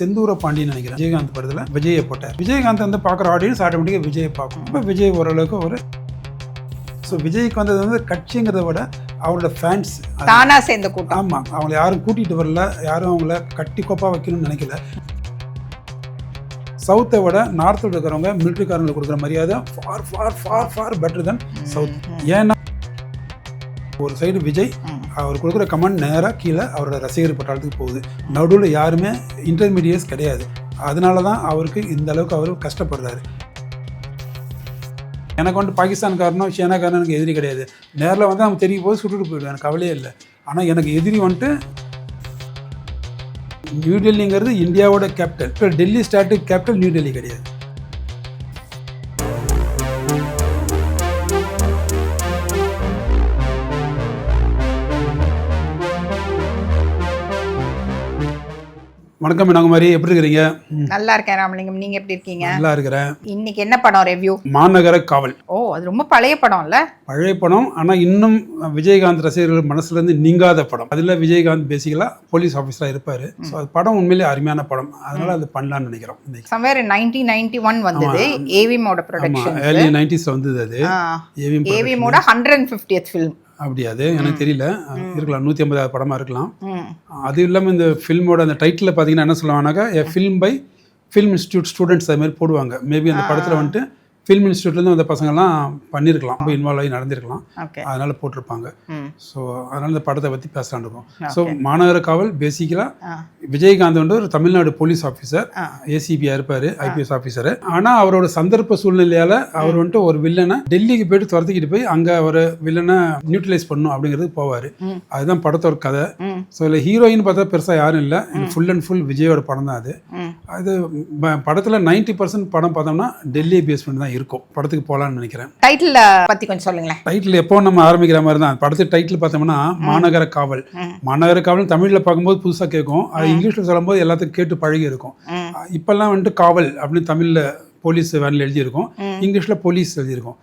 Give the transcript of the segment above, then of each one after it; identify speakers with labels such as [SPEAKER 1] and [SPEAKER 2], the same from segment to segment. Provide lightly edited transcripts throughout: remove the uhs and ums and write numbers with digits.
[SPEAKER 1] செந்தூர பாண்டியன் நினைக்கிறேன் விஜயகாந்த் படத்தில் விஜயை போட்டார். விஜயகாந்த் வந்து பார்க்குற ஆடியன்ஸ் ஆட்டோமேட்டிக்காக விஜயை பார்க்கும். இப்போ விஜய் ஓரளவுக்கு ஒரு விஜய்க்கு வந்தது வந்து கட்சிங்கிறத விட அவரோட ஃபேன்ஸ்
[SPEAKER 2] தானா சேர்ந்த கூட்டம்.
[SPEAKER 1] ஆமாம், அவங்கள யாரும் கூட்டிகிட்டு வரல, யாரும் அவங்கள கட்டி கோப்பாக வைக்கணும்னு நினைக்கல. சவுத்தை விட நார்த்தில் இருக்கிறவங்க மிலிட்ரிக்காரங்களுக்கு கொடுக்குற மரியாதை for for for for better then south. ஏன்னா ஒரு சைடு விஜய் அவர் கொடுக்குற கமெண்ட் நேராக கீழே அவரோட ரசிகர் பட்டாளத்துக்கு போகுது. நடுவில் யாருமே இன்டர்மீடியட்ஸ் கிடையாது. அதனால தான் அவருக்கு இந்த அளவுக்கு அவர் கஷ்டப்படுறாரு. எனக்கு வந்து பாகிஸ்தான்காரனோ சீனாக்காரனோ எனக்கு எதிரி கிடையாது. நேரில் வந்து அவங்க தெரிய போது சுட்டுட்டு போயிடுவேன், எனக்கு கவலையே இல்லை. ஆனால் எனக்கு எதிரி வந்துட்டு நியூ டெல்லிங்கிறது இந்தியாவோட கேபிட்டல். இப்போ டெல்லி ஸ்டாட்டுக்கு கேபிட்டல் நியூ டெல்லி கிடையாது. வணக்கம், நாங்கள் மாதிரி எப்படி இருக்கிறீங்க?
[SPEAKER 2] நல்லா இருக்கேன் ராமலிங்கம், நீங்க எப்படி இருக்கீங்க?
[SPEAKER 1] நல்லா இருக்கிறேன்.
[SPEAKER 2] இன்னைக்கு என்ன படம் ரிவ்யூ?
[SPEAKER 1] மாநகர காவல்.
[SPEAKER 2] ஓ, அது ரொம்ப பழைய படம்ல.
[SPEAKER 1] பழைய படம், ஆனால் இன்னும் விஜயகாந்த் ரசிகர்கள் மனசுல இருந்து நீங்காத படம். அதில் விஜயகாந்த் பேசிக்கலா போலீஸ் ஆஃபீஸராக இருப்பாரு. ஸோ அது படம் உண்மையிலே அருமையான படம். அதனால அது பண்ணலான்னு நினைக்கிறோம்.
[SPEAKER 2] சம்வேர் 1991 வந்தது. ஏவிஎமோட ப்ரொடக்ஷன்,
[SPEAKER 1] ஏர்லி 90s வந்தது. அது
[SPEAKER 2] ஏவிஎமோட 150th ஃபிலிம்.
[SPEAKER 1] அப்படியாது எனக்கு தெரியல, இருக்கலாம் 150வது படமாக இருக்கலாம். அது இல்லாமல் இந்த ஃபில்மோட அந்த டைட்டில் பார்த்தீங்கன்னா என்ன சொல்லுவாங்கன்னாக்கா a film by film institute students அது மாதிரி போடுவாங்க. மேபி அந்த படத்தில் வந்துட்டு ஃபில்ம் இன்ஸ்டியூட்லேருந்து அந்த பசங்கள்லாம் பண்ணியிருக்கலாம், ரொம்ப இன்வால்வ் ஆகி நடந்திருக்கலாம், அதனால் போட்டிருப்பாங்க. ஸோ அதனால் இந்த படத்தை பற்றி பேசலான்னு இருக்கோம். ஸோ மாநகர காவல் பேசிக்கலாக விஜயகாந்த் வந்து ஒரு தமிழ்நாடு போலீஸ் ஆஃபீஸர், ஏசிபியாக இருப்பார், ஐபிஎஸ் ஆஃபீஸர். ஆனால் அவரோட சந்தர்ப்ப சூழ்நிலையால் அவர் வந்துட்டு ஒரு வில்லனை டெல்லிக்கு போயிட்டு துரத்திக்கிட்டு போய் அங்கே ஒரு வில்லனை நியூட்ரலைஸ் பண்ணணும் அப்படிங்கிறது போவார். அதுதான் படத்தோட கதை. ஸோ இதில் ஹீரோயின் பார்த்தா பெருசாக யாரும் இல்லை, ஃபுல் அண்ட் ஃபுல் விஜயோட படம் தான் அது. அது படத்தில் 90% படம் பார்த்தோம்னா டெல்லி பேஸ் பண்ணி தான் இருக்கும். படத்துக்கு போகலான்னு நினைக்கிறேன்.
[SPEAKER 2] டைட்டில் பற்றி கொஞ்சம் சொல்லுங்களேன்.
[SPEAKER 1] டைட்டில் எப்போ நம்ம ஆரம்பிக்கிற மாதிரி தான் படத்துக்கு டைட்டில் பார்த்தோம்னா மாநகர காவல். மாநகர காவல் தமிழில் பார்க்கும்போது புதுசாக கேட்கும், அது இங்கிலீஷில் சொல்லும்போது எல்லாத்துக்கும் கேட்டு பழகி இருக்கும். இப்போல்லாம் வந்துட்டு காவல் அப்படின்னு தமிழில் போலீஸ் வேனில் எழுதியிருக்கும், இங்கிலீஷில் போலீஸ் எழுதியிருக்கும்.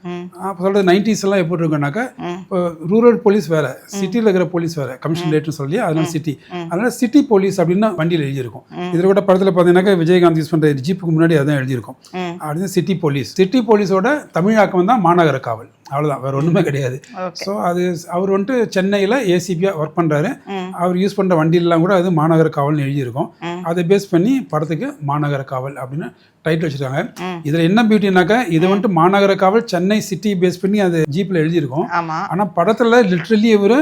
[SPEAKER 1] அப்போ சொல்கிறது 90s எல்லாம் எப்படி இருக்குன்னாக்கா, இப்போ ரூரல் போலீஸ் வேறு, சிட்டியில் இருக்கிற போலீஸ் வேறு, கமிஷனரேட்னு சொல்லி அதனால சிட்டி, அதனால் சிட்டி போலீஸ் அப்படின்னு வண்டியில் எழுதியிருக்கும். இதில் கூட படத்தில் பார்த்தீங்கன்னாக்கா விஜயகாந்த் யூஸ் பண்ணுற ஜீப்புக்கு முன்னாடி அதான் எழுதியிருக்கும். அப்படின்னு சிட்டி போலீஸ். சிட்டி போலீஸோட தமிழாக்கம் தான் மாநகர காவல். அவ்வளோதான், வேறு ஒன்றுமே கிடையாது. ஸோ அது அவர் வந்துட்டு சென்னையில் ஏசிபியாக ஒர்க் பண்ணுறாரு. அவர் யூஸ் பண்ணுற வண்டியிலலாம் கூட அது மாநகர காவல்னு எழுதியிருக்கும். அதை பேஸ் பண்ணி படத்துக்கு மாநகர காவல் அப்படின்னு டைட்டில் வச்சுருக்காங்க. இதில் என்ன பியூட்டினாக்கா, இது வந்துட்டு மாநகர காவல் சென்னை சிட்டி பேஸ் பண்ணி அது ஜீப்பில் எழுதியிருக்கும். ஆனால் படத்தில் லிட்ரலி இவர்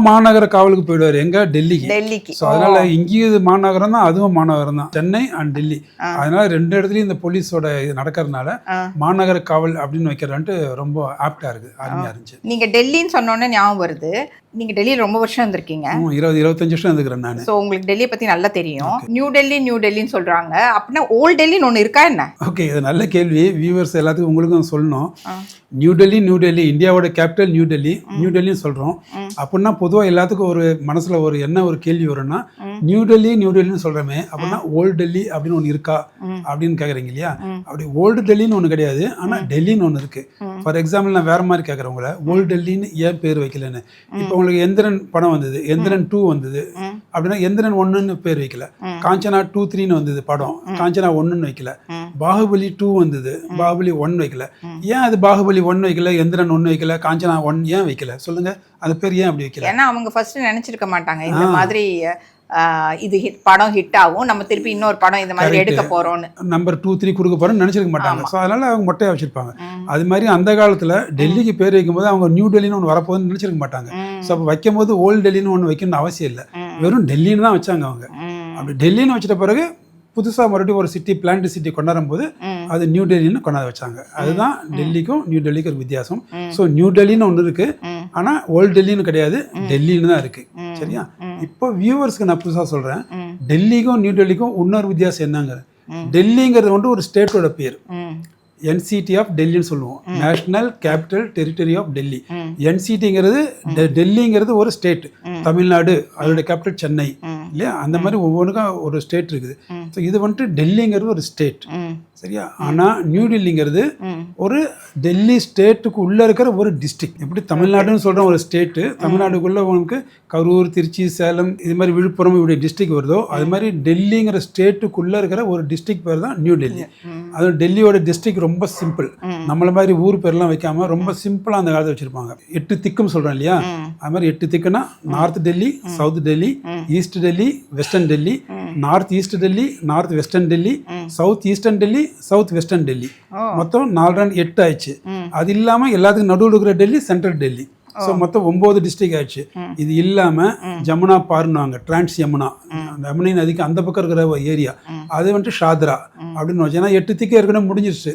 [SPEAKER 1] மாநகர காவலுக்கு போயிடுவார், எங்கே டெல்லிக்கு. ஸோ அதனால இங்கேயும் இது மாநகரம் தான், அதுவும் மாநகரம் தான், சென்னை அண்ட் டெல்லி. அதனால ரெண்டு இடத்துலையும் இந்த போலீஸோட இது நடக்கிறதுனால மாநகர காவல் அப்படின்னு வைக்கிறதுன்ட்டு ரொம்ப ஆப்டா இருக்கு, அருமையா இருந்துச்சு.
[SPEAKER 2] நீங்க டெல்லின்னு சொன்னோன்னே ஞாபகம் வருது, நீங்க டெல்லியில் ரொம்ப வருஷம் இருந்திருக்கீங்க.
[SPEAKER 1] 20-25 வருஷம் இருந்துக்கிறேன் நான்.
[SPEAKER 2] ஸோ உங்களுக்கு டெல்லியை பற்றி நல்லா தெரியும். நியூ டெல்லின்னு சொல்றாங்க, அப்படின்னா ஓல்ட் டெல்லின்னு ஒன்று இருக்கா என்ன?
[SPEAKER 1] ஓகே, இது நல்ல கேள்வி. வியூவர்ஸ் எல்லாத்துக்கும் உங்களுக்கும் சொல்லணும். நியூ டெல்லி இந்தியாவோட கேபிட்டல் நியூ டெல்லின்னு சொல்கிறோம். அப்படின்னா பொதுவாக எல்லாத்துக்கும் ஒரு மனசில் ஒரு என்ன ஒரு கேள்வி வரும்னா, நியூ டெல்லின்னு சொல்கிறோமே, அப்படின்னா ஓல்டு டெல்லி அப்படின்னு ஒன்று இருக்கா அப்படின்னு கேட்குறீங்க இல்லையா? அப்படி ஓல்டு டெல்லின்னு ஒன்று கிடையாது, ஆனால் டெல்லின்னு ஒன்று இருக்குது. ஃபார் எக்ஸாம்பிள் நான் வேறு மாதிரி கேட்குறவங்கள ஓல்டு டெல்லின்னு ஏன் பேர் வைக்கலன்னு. இப்போ உங்களுக்கு எந்திரன் படம் வந்தது, எந்திரன் 2 வந்தது, அப்படின்னா எந்திரன் 1ன்னு பேர் வைக்கல. காஞ்சனா 2, 3ன்னு வந்தது படம், காஞ்சனா 1ன்னு வைக்கல. பாகுபலி 2 வந்தது, பாகுபலி 1 வைக்கல. ஏன் அது பாகுபலி 1 வைக்கல, எந்திரன் 1 வைக்கல, காஞ்சனா 1 ஏன் வைக்கல சொல்லுங்க? அந்த பேர் ஏன் அப்படி வைக்கல?
[SPEAKER 2] ஏன்னா அவங்க ஃபர்ஸ்ட் நினைச்சிருக்க மாட்டாங்க இந்த மாதிரி இது படம் ஹிட் ஆகும், நம்ம திருப்பி இன்னொரு படம் இந்த மாதிரி எடுக்க போறோம்னு, நம்பர்
[SPEAKER 1] 2, 3 கொடுக்க போறோம்னு நினைச்சிருக்க மாட்டாங்க. ஸோ அதனால அவங்க மொட்டையா வச்சிருப்பாங்க. அது மாதிரி அந்த காலத்துல டெல்லிக்கு பேர் வைக்கும்போது அவங்க நியூ டெல்லின்னு ஒன்று வரப்போகுதுன்னு நினைச்சிருக்க மாட்டாங்க. ஸோ அப்போ வைக்கும் போது ஓல்டு டெல்லின்னு ஒன்று வைக்கணும்னு அவசியம் இல்லை, வெறும் டெல்லின்னு தான் வச்சாங்க அவங்க. அப்படி டெல்லின்னு வச்சிட்ட பிறகு புதுசாக மறுபடியும் ஒரு சிட்டி பிளான்ட் சிட்டி கொண்டாடும் போது அது நியூ டெல்லின்னு கொண்டாட வச்சாங்க. அதுதான் டெல்லிக்கும் நியூ டெல்லிக்கும் ஒரு வித்தியாசம். ஸோ நியூ டெல்லின்னு ஒன்று இருக்கு, ஆனால் ஓல்டு டெல்லின்னு கிடையாது, டெல்லின்னு தான் இருக்கு. சரியா? இப்போ வியூவர்ஸ்க்கு நான் புதுசாக சொல்றேன், டெல்லிக்கும் நியூ டெல்லிக்கும் இன்னொரு வித்தியாசம் என்னங்க. டெல்லிங்கிறது வந்து ஒரு ஸ்டேட்டோட பேர், என்சிடி ஆஃப் டெல்லின்னு சொல்லுவோம், national capital territory of Delhi. என்சிடிங்கிறது டெல்லிங்கிறது ஒரு ஸ்டேட், தமிழ்நாடு அதோட கேபிட்டல் சென்னை இல்லையா? அந்த மாதிரி ஒவ்வொன்றுக்கும் ஒரு ஸ்டேட் இருக்குது. ஸோ இது வந்துட்டு டெல்லிங்கிறது ஒரு ஸ்டேட். சரியா? ஆனால் நியூ டெல்லிங்கிறது ஒரு டெல்லி ஸ்டேட்டுக்கு உள்ளே இருக்கிற ஒரு டிஸ்ட்ரிக்ட். எப்படி தமிழ்நாடுன்னு சொல்கிற ஒரு ஸ்டேட்டு, தமிழ்நாடுக்குள்ளே உங்களுக்கு கரூர், திருச்சி, சேலம், இது மாதிரி விழுப்புரம் இப்படி டிஸ்ட்ரிக்ட் வருதோ, அது மாதிரி டெல்லிங்கிற ஸ்டேட்டுக்குள்ளே இருக்கிற ஒரு டிஸ்ட்ரிக்ட் பேர் தான் நியூ டெல்லி. அது டெல்லியோட டிஸ்ட்ரிக்ட் ரொம்ப சிம்பிள். நம்மள மாதிரி ஊர் பேர்லாம் வைக்காமல் ரொம்ப சிம்பிளாக அந்த காலத்தில் வச்சுருப்பாங்க. 8 திக்குன்னு சொல்கிறோம் இல்லையா, அது மாதிரி 8 திக்குன்னா north Delhi, south Delhi, east Delhi, western Delhi, north east Delhi, north western Delhi, south eastern Delhi, south western Delhi. மொத்தம் 4 ஆயிடுச்சு. அது இல்லாமல் எல்லாத்துக்கும் நடுவில் இருக்கிற டெல்லி சென்ட்ரல் டெல்லி. ஸோ மொத்தம் 9 டிஸ்ட்ரிக்ட் ஆயிடுச்சு. இது இல்லாமல் ஜமுனா பார்னுவாங்க, டிரான்ஸ் யமுனா, யமுனை நதிக்கு அந்த பக்கம் இருக்கிற ஒரு ஏரியா, அது வந்துட்டு ஷாத்ரா அப்படின்னு வச்சு. ஏன்னா 8 திக்கு ஏற்கனவே முடிஞ்சிருச்சு,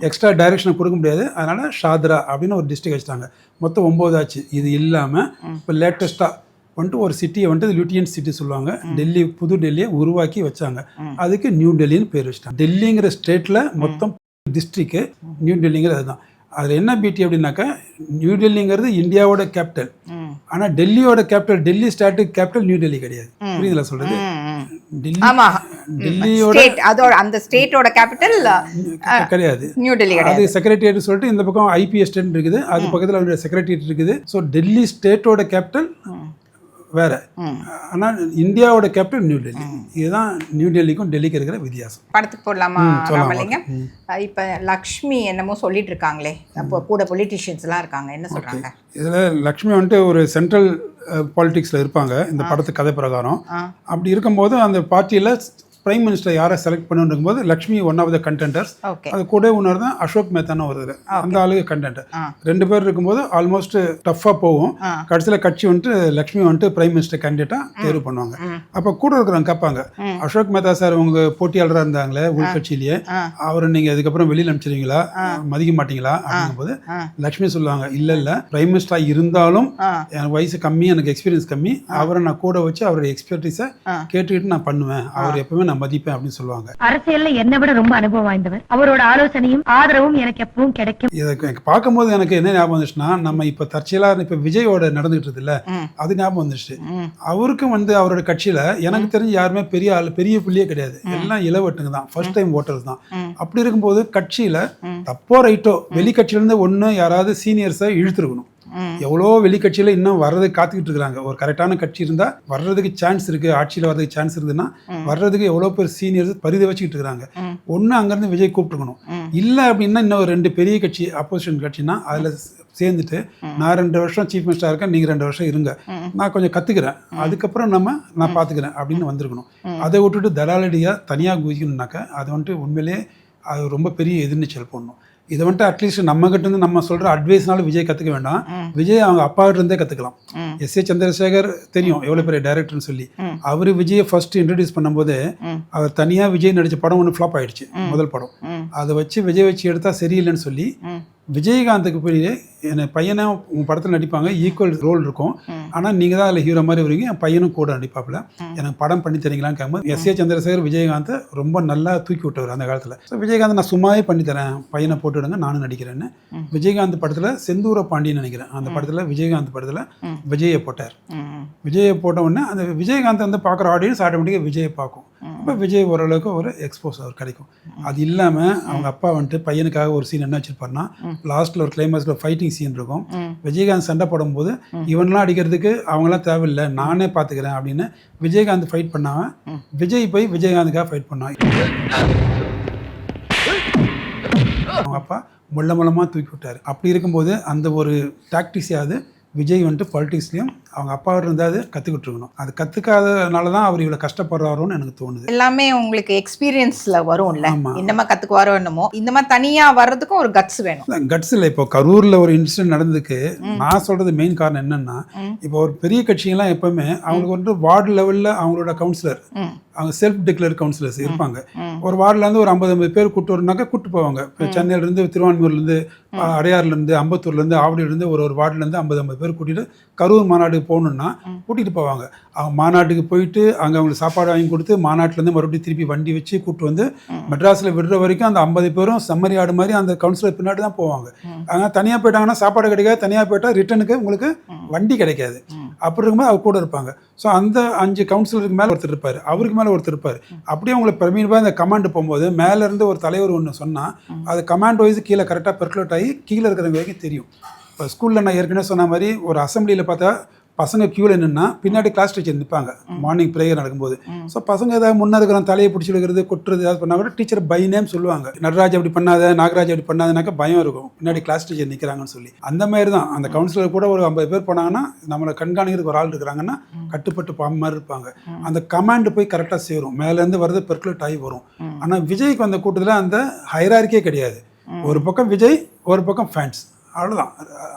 [SPEAKER 1] எக்ஸ்ட்ரா டைரக்ஷனை கொடுக்க முடியாது, அதனால ஷாத்ரா அப்படின்னு ஒரு டிஸ்ட்ரிக்ட் வச்சுட்டாங்க. மொத்தம் 9 ஆச்சு. இது இல்லாமல் இப்போ லேட்டஸ்ட்டாக வந்துட்டு ஒரு சிட்டியை வந்துட்டு லியூட்டியன் சிட்டி சொல்லுவாங்க, டெல்லி, புது டெல்லியை உருவாக்கி வச்சாங்க. அதுக்கு நியூ டெல்லின்னு பேர் வச்சுட்டாங்க. டெல்லிங்கிற ஸ்டேட்டில் மொத்தம் டிஸ்ட்ரிக்ட், நியூ டெல்லிங்கிறது அதுதான். அதில் என்ன பியூட்டி அப்படின்னாக்கா, நியூ டெல்லிங்கிறது இந்தியாவோட கேபிட்டல். ஆனால் டெல்லியோட கேபிட்டல், டெல்லி ஸ்டேட்டுக்கு கேபிட்டல் நியூ டெல்லி கிடையாது. புரியுதுல சொல்றது?
[SPEAKER 2] டெல்லியோட அதோட அந்த ஸ்டேட்டோட கேபிட்டல்
[SPEAKER 1] கிடையாது,
[SPEAKER 2] நியூ டெல்லி கிடையாது.
[SPEAKER 1] அது செக்ரட்டரியேட் சொல்லிட்டு இந்த பக்கம் ஐபிஎஸ் ஸ்டேட் இருக்குது, அது பக்கத்தில் செக்ரட்டரியேட் இருக்குது. ஸோ டெல்லி ஸ்டேட்டோட கேபிட்டல் வேற, ஆனால் இந்தியாவோட கேபிட்டல் நியூ டெல்லி. இதுதான் நியூ டெல்லிக்கும் டெல்லிக்கு இருக்கிற வித்தியாசம்.
[SPEAKER 2] படத்துக்கு போடலாமா ராமலிங்கம்? இப்போ லக்ஷ்மி என்னமோ சொல்லிட்டு இருக்காங்களே, அப்போ கூட பொலிட்டிஷியன்ஸ்லாம் இருக்காங்க, என்ன சொல்றாங்க
[SPEAKER 1] இதில்? லக்ஷ்மி வந்துட்டு ஒரு சென்ட்ரல் பாலிடிக்ஸில் இருப்பாங்க இந்த படத்து கதை பிரகாரம். அப்படி இருக்கும்போது அந்த பார்ட்டியில் பிரைம் மினிஸ்டர் யாரை செலக்ட் பண்ணும் போது Lakshmi one of the contenders. அது கூட ஒன்று தான் அசோக் மேத்தான ஒரு அந்த ஆளுக்கு கண்டென்டர். 2 பேர் இருக்கும்போது ஆல்மோஸ்ட் டஃப்பாக போகும். கடைசியில் கட்சி வந்துட்டு லக்ஷ்மி வந்துட்டு பிரைம் மினிஸ்டர் கேண்டிடேட்டாக தேர்வு பண்ணுவாங்க. அப்போ கூட இருக்கிறவங்க கேட்பாங்க, அசோக் மேத்தா சார் உங்க போட்டியாளராக இருந்தாங்களே உள்கட்சியிலேயே, அவரை நீங்கள் அதுக்கப்புறம் வெளியில் அனுப்பிச்சிருவீங்களா, மதிக்க மாட்டீங்களா அப்படிங்கும்போது லக்ஷ்மி சொல்லுவாங்க, இல்லை பிரைம் மினிஸ்டராக இருந்தாலும் எனக்கு வயசு கம்மி, எனக்கு எக்ஸ்பீரியன்ஸ் கம்மி, அவரை நான் கூட வச்சு அவருடைய எக்ஸ்பர்டீஸை கேட்டுக்கிட்டு நான் பண்ணுவேன், அவர் எப்பவுமே நான் மதிப்பேன் அப்படின்னு சொல்லுவாங்க.
[SPEAKER 3] அரசியல்ல என்னை விட ரொம்ப அனுபவம் வாய்ந்தவர், அவரோட ஆலோசனையும் ஆதரவும் எனக்கு எப்பவும் கிடைக்கும்.
[SPEAKER 1] எனக்கு பார்க்கும்போது எனக்கு என்ன ஞாபகம் வந்துச்சுன்னா, நம்ம இப்ப தற்செயலா இப்ப விஜயோட நடந்துகிட்டு இருக்குல்ல, அது ஞாபகம் வந்துச்சு. அவருக்கும் அவரோட கட்சியில எனக்கு தெரிஞ்சு யாருமே பெரிய ஆள், பெரிய புள்ளியே கிடையாது, எல்லாம் இளவட்டுங்க தான், ஃபர்ஸ்ட் டைம் ஓட்டர்ஸ் தான். அப்படி இருக்கும்போது கட்சியில தப்போ ரைட்டோ வெளி கட்சியில இருந்து ஒண்ணு யாராவது சீனியர்ஸை இழுத்துருக்கணும். எவ்வளோ வெளிக்கட்சியில் இன்னும் வர்றதுக்கு காத்துக்கிட்டு இருக்கிறாங்க. ஒரு கரெக்டான கட்சி இருந்தால் வர்றதுக்கு சான்ஸ் இருக்குது, ஆட்சியில் வர்றதுக்கு சான்ஸ் இருக்குதுன்னா வர்றதுக்கு எவ்வளோ பேர் சீனியர்ஸ் பரித வச்சுக்கிட்டு இருக்கிறாங்க. ஒன்று அங்கேருந்து விஜய் கூப்பிட்டுக்கணும். இல்லை அப்படின்னா இன்னும் 2 பெரிய கட்சி அப்போசிஷன் கட்சினா அதில் சேர்ந்துட்டு நான் 2 வருஷம் சீஃப் மினிஸ்டராக இருக்கேன், நீங்கள் 2 வருஷம் இருங்க, நான் கொஞ்சம் கற்றுக்கிறேன், அதுக்கப்புறம் நான் பார்த்துக்கிறேன் அப்படின்னு வந்திருக்கணும். அதை விட்டுட்டு தலாலடியாக தனியாக குதிக்கணும்னாக்க அது வந்துட்டு உண்மையிலே அது ரொம்ப பெரிய எதிர்நீச்சல் போடணும். இதை வந்துட்டு அட்லீஸ்ட் நம்ம கிட்ட இருந்து நம்ம சொல்ற அட்வைஸ்னால விஜய் கற்றுக்க வேண்டாம், விஜய் அவங்க அப்பாவிட்ட இருந்தே கற்றுக்கலாம். எஸ்.ஏ. சந்திரசேகர் தெரியும் எவ்வளோ பெரிய டைரக்டர்னு சொல்லி, அவர் விஜயை ஃபர்ஸ்ட் இன்ட்ரடியூஸ் பண்ணும்போது அவர் தனியாக விஜய் நடித்த படம் ஒன்று ஃப்ளாப் ஆயிடுச்சு, முதல் படம். அதை வச்சு விஜய் வச்சு எடுத்தால் சரியில்லைன்னு சொல்லி விஜயகாந்துக்கு போய் என் பையனை உங்கள் படத்தில் நடிப்பாங்க, ஈக்குவல் ரோல் இருக்கும், ஆனால் நீங்கள் தான் அதில் ஹீரோ மாதிரி வருவீங்க, என் பையனும் கூட நடிப்பாப்பில், எனக்கு படம் பண்ணி தரீங்களான்னு கேட்கும்போது எஸ்.ஏ. சந்திரசேகர் விஜயகாந்தை ரொம்ப நல்லா தூக்கி விட்டவர் அந்த காலத்தில். ஸோ விஜயகாந்த் நான் சும்மாவே பண்ணித்தரேன், பையனை போட்டுவிடுங்க நானும் நடிக்கிறேன்னு விஜயகாந்த் படத்தில் செந்தூர பாண்டியன்னு நினைக்கிறேன், அந்த படத்தில் விஜயகாந்த் படத்தில் விஜயை போட்டார். விஜயை போட்ட உடனே அந்த விஜயகாந்த் பார்க்குற ஆடியன்ஸ் ஆட்டோமேட்டிக்காக விஜயை பார்க்கும். அப்போ விஜய் ஓரளவுக்கு ஒரு எக்ஸ்போஸ் அவர் கிடைக்கும். அது இல்லாமல் அவங்க அப்பா வந்துட்டு பையனுக்காக ஒரு சீன் என்ன வச்சுருப்பாருன்னா, லாஸ்ட்டில் ஒரு கிளைமேக்ஸில் ஃபைட்டிங் சீன் இருக்கும். விஜயகாந்த் சண்டை போடும்போது இவன்லாம் அடிக்கிறதுக்கு அவங்களாம் தேவையில்லை, நானே பார்த்துக்கிறேன் அப்படின்னு விஜயகாந்த் ஃபைட் பண்ணாமல் விஜய் போய் விஜயகாந்துக்காக ஃபைட் பண்ணான். அவங்க அப்பா முள்ளமாக தூக்கி விட்டார். அப்படி இருக்கும்போது அந்த ஒரு டாக்டிக்ஸையாவது விஜய் வந்துட்டு பாலிடிக்ஸ்லையும் அவங்க அப்பாவோட இருந்தாது கற்றுக்கிட்டு இருக்கணும். அது கற்றுக்காதனால தான் அவர் இவ்வளோ கஷ்டப்படுறாரோன்னு எனக்கு தோணுது.
[SPEAKER 2] எல்லாமே உங்களுக்கு எக்ஸ்பீரியன்ஸில் வரும்ல, என்னமா கற்றுக்குவாரோ என்னமோ, இந்த மாதிரி தனியாக வர்றதுக்கும் ஒரு கட்ஸ் வேணும்.
[SPEAKER 1] கட்ஸ் இல்லை. இப்போ கரூரில் ஒரு இன்சிடென்ட் நடந்ததுக்கு நான் சொல்கிறது மெயின் காரணம் என்னென்னா, இப்போ ஒரு பெரிய கட்சிகள்லாம் எப்போவுமே அவங்களுக்கு வந்து வார்டு லெவலில் அவங்களோட கவுன்சிலர், அவங்க செல்ஃப் டிக்ளேர் கவுன்சிலர்ஸ் இருப்பாங்க. ஒரு வார்டுலேருந்து ஒரு 50 பேர் கூட்டு வரணுனாக்கா கூப்பிட்டு போவாங்க. இப்போ சென்னையிலேருந்து, திருவான்மூர்லேருந்து, அடையாறுலேருந்து, அம்பத்தூர்லேருந்து, ஆவடியிலேருந்து ஒரு வார்டுலேருந்து 50 பேர் கூட்டிகிட்டு கரூர் மாநாட்டுக்கு போகணுன்னா கூட்டிகிட்டு போவாங்க. அவங்க மாநாட்டுக்கு போயிட்டு அங்கே அவங்களுக்கு சாப்பாடு வாங்கி கொடுத்து மாநாட்டிலேருந்து மறுபடியும் திருப்பி வண்டி வச்சு கூப்பிட்டு வந்து மெட்ராஸில் விடுற வரைக்கும் அந்த 50 பேரும் செம்மறி ஆடு மாதிரி அந்த கவுன்சிலர் பின்னாடி தான் போவாங்க. ஆனால் தனியாக போயிட்டாங்கன்னா சாப்பாடு கிடைக்காது, தனியாக போயிட்டால் ரிட்டனுக்கு உங்களுக்கு வண்டி கிடைக்காது. அப்படி இருக்கும்போது அவர் கூட இருப்பாங்க. ஸோ அந்த 5 கவுன்சிலருக்கு மேலே ஒருத்தர் இருப்பார், அவருக்கு மேலே ஒருத்தர் இருப்பார். அப்படியே அவங்களுக்கு பிரமீனமாக இந்த கமாண்டு போகும்போது மேலேருந்து ஒரு தலைவர் ஒன்று சொன்னால் அது கமாண்ட் வைஸ் கீழே கரெக்டாக பெர்குலேட் ஆகி கீழே இருக்கிறவங்க வரைக்கும் தெரியும். இப்போ ஸ்கூலில் நான் ஏற்கனவே சொன்ன மாதிரி ஒரு அசம்பிளியில் பார்த்தா பசங்க க்யூவில் நின்னா பின்னாடி கிளாஸ் டீச்சர் நிற்பாங்க மார்னிங் ப்ரேயர் நடக்கும்போது. ஸோ பசங்க ஏதாவது முன்னே இருக்கிற தலையை பிடிச்சி எடுக்கிறது கொட்டுறது ஏதாவது பண்ணால் கூட டீச்சர் பை நேம் சொல்லுவாங்க. நடராஜ் அப்படி பண்ணாத, நாகராஜ் அப்படி பண்ணாதனாக்கா பயம் இருக்கும், பின்னாடி கிளாஸ் டீச்சர் நிற்கிறாங்கன்னு சொல்லி. அந்த மாதிரி தான் அந்த கவுன்சிலர் கூட ஒரு 50 பேர் போனாங்கன்னா நம்மளை கண்காணிக்கிறதுக்கு ஒரு ஆள் இருக்கிறாங்கன்னா கட்டுப்பட்டு பாம்பு மாதிரி இருப்பாங்க. அந்த கமாண்டு போய் கரெக்டாக சேரும், மேலேருந்து வரது பெர்குலேட் ஆகி வரும். ஆனால் விஜய்க்கு வந்த கூட்டத்தில் அந்த ஹைரார்க்கியே கிடையாது. ஒரு பக்கம் விஜய், ஒரு பக்கம் ஃபேன்ஸ், அவ்வளோதான்.